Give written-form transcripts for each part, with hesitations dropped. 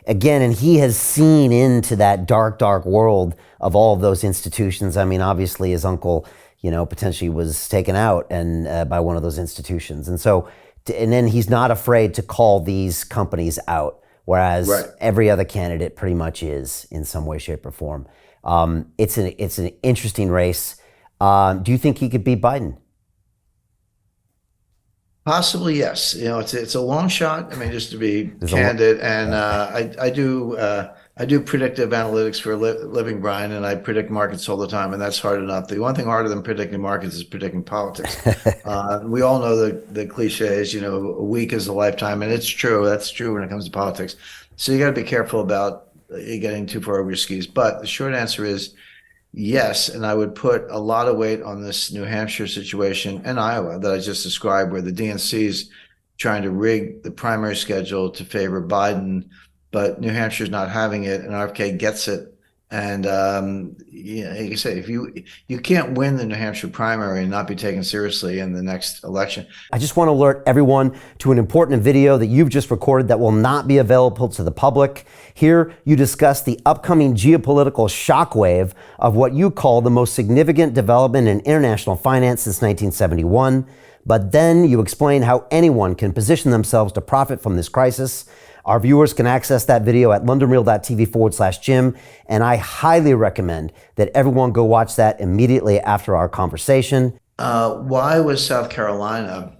again, and he has seen into that dark, dark world of all of those institutions. I mean, obviously his uncle, potentially was taken out and by one of those institutions. And so, and then he's not afraid to call these companies out, whereas every other candidate pretty much is in some way, shape, or form. It's an interesting race. Do you think he could beat Biden? Possibly, yes. It's a long shot. I mean, just to be candid, and I do predictive analytics for a living, Brian, and I predict markets all the time, and that's hard enough. The one thing harder than predicting markets is predicting politics. We all know the cliches. A week is a lifetime, and it's true. That's true when it comes to politics. So you got to be careful about getting too far over your skis. But the short answer is yes, and I would put a lot of weight on this New Hampshire situation and Iowa that I just described, where the DNC's trying to rig the primary schedule to favor Biden, but New Hampshire's not having it, and RFK gets it. And like I say, if you can't win the New Hampshire primary and not be taken seriously in the next election. I just want to alert everyone to an important video that you've just recorded that will not be available to the public. Here, you discuss the upcoming geopolitical shockwave of what you call the most significant development in international finance since 1971. But then you explain how anyone can position themselves to profit from this crisis. Our viewers can access that video at londonreal.tv/Jim, and I highly recommend that everyone go watch that immediately after our conversation. Why was South Carolina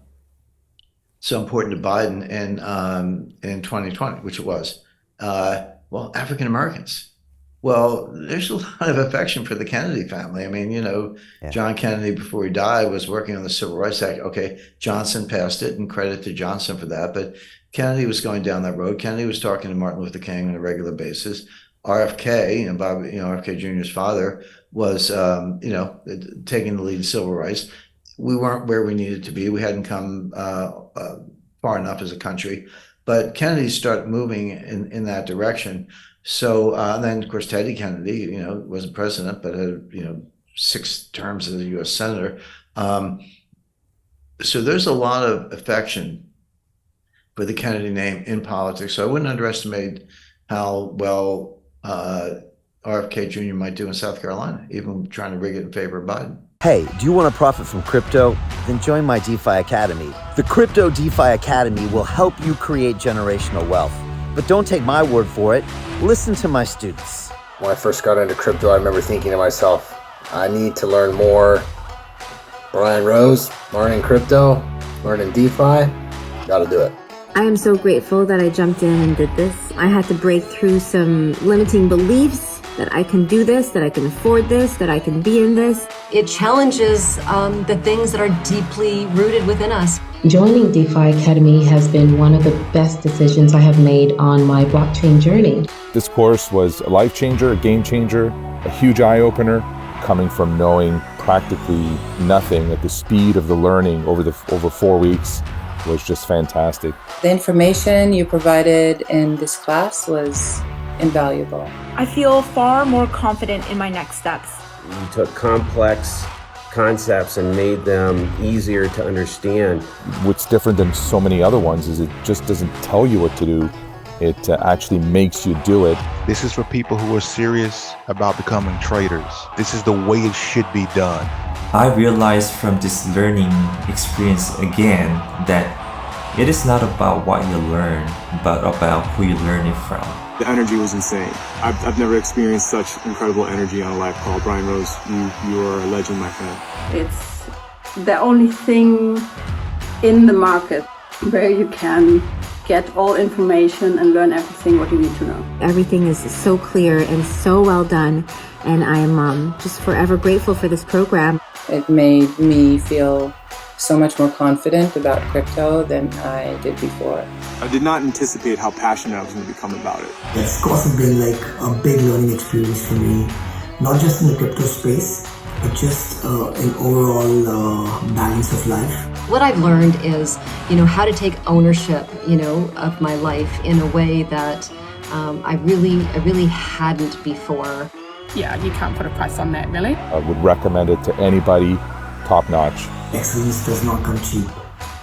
so important to Biden in 2020, which it was? Well, African Americans. Well, there's a lot of affection for the Kennedy family. I mean, John Kennedy, before he died, was working on the Civil Rights Act. Okay, Johnson passed it, and credit to Johnson for that. But Kennedy was going down that road. Kennedy was talking to Martin Luther King on a regular basis. RFK, RFK Jr.'s father, was, taking the lead in civil rights. We weren't where we needed to be. We hadn't come far enough as a country. But Kennedy started moving in that direction. So and then, of course, Teddy Kennedy, wasn't president, but had, 6 terms as a U.S. senator. So there's a lot of affection for the Kennedy name in politics. So I wouldn't underestimate how well RFK Jr. might do in South Carolina, even trying to rig it in favor of Biden. Hey, do you want to profit from crypto? Then join my DeFi Academy. The Crypto DeFi Academy will help you create generational wealth. But don't take my word for it. Listen to my students. When I first got into crypto, I remember thinking to myself, I need to learn more. Brian Rose, learning crypto, learning DeFi, gotta do it. I am so grateful that I jumped in and did this. I had to break through some limiting beliefs that I can do this, that I can afford this, that I can be in this. It challenges the things that are deeply rooted within us. Joining DeFi Academy has been one of the best decisions I have made on my blockchain journey. This course was a life changer, a game changer, a huge eye-opener, coming from knowing practically nothing at the speed of the learning over 4 weeks was just fantastic. The information you provided in this class was invaluable. I feel far more confident in my next steps. You took complex concepts and made them easier to understand. What's different than so many other ones is it just doesn't tell you what to do. It actually makes you do it. This is for people who are serious about becoming traders. This is the way it should be done. I realized from this learning experience again that it is not about what you learn, but about who you learn it from. The energy was insane. I've never experienced such incredible energy on a live call. Brian Rose, you are a legend, my friend. It's the only thing in the market where you can get all information and learn everything what you need to know. Everything is so clear and so well done, and I am just forever grateful for this program. It made me feel so much more confident about crypto than I did before. I did not anticipate how passionate I was going to become about it. This course has been like a big learning experience for me, not just in the crypto space, but just in overall balance of life. What I've learned is, how to take ownership, of my life in a way that I really hadn't before. Yeah, you can't put a price on that, really. I would recommend it to anybody, top notch. Excellence does not come cheap.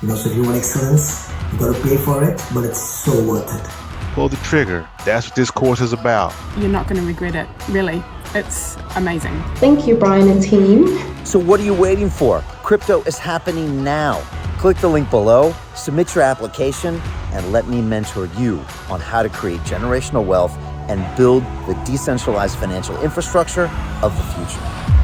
So if you want excellence, you got to pay for it, but it's so worth it. pull the trigger. That's what this course is about. You're not going to regret it, really. It's amazing. Thank you, Brian and team. So what are you waiting for? Crypto is happening now. Click the link below, submit your application, and let me mentor you on how to create generational wealth and build the decentralized financial infrastructure of the future.